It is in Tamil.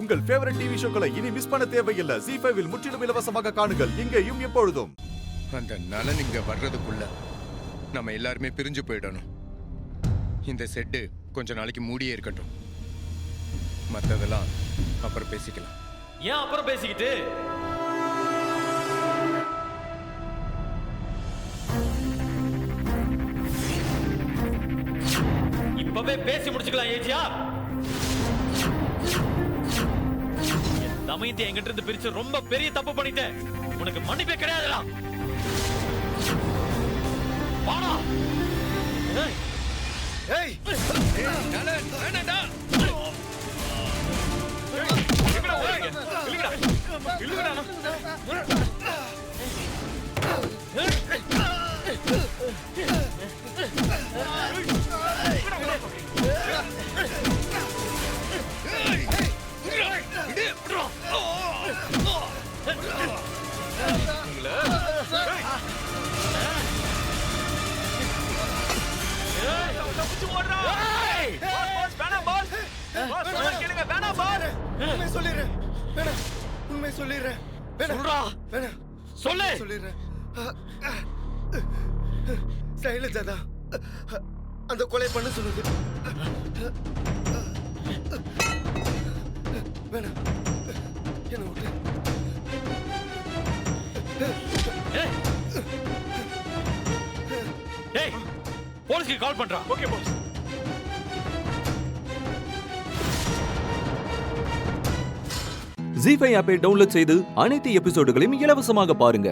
உங்கள் ஃபேவரட் டிவி ஷோக்களை இனி மிஸ் பண்ண தேவையில்லை. ZEE5 இல் முற்றிலும் இலவசமாக காணுங்கள், இங்கேயும் எப்பொழுதும். அந்த நலன் இங்க வர்றதுக்குள்ள நம்ம எல்லாருமே பிரிஞ்சு போயிடணும். இந்த செட்டு கொஞ்ச நாளைக்கு மூடியே இருக்கட்டும். மத்ததெல்லாம் அப்புறம் பேசிக்கலாம். ஏன் அப்புறம் பேசிக்கிட்டு? இப்பவே பேசி முடிச்சுக்கலாம். ஏஜியா, என் தமையத்தை என்கிட்ட இருந்து பிரிச்சு ரொம்ப பெரிய தப்பு பண்ணிட்டேன். உனக்கு மன்னிப்பே கிடையாதுடா. வாடா. ஏய் நலன் வேணாடா. உண்மை சொல்லிடுறேன். சைலஜா தான் அந்த கொலை பண்ண சொல்லுது. வேணாம், என்ன விட்டு. போலீஸ்க்கு கால் பண்றா. Okay pass. ZEE5 ஆப்பை டவுன்லோட் செய்து அனைத்து எபிசோடுகளையும் இலவசமாக பாருங்க.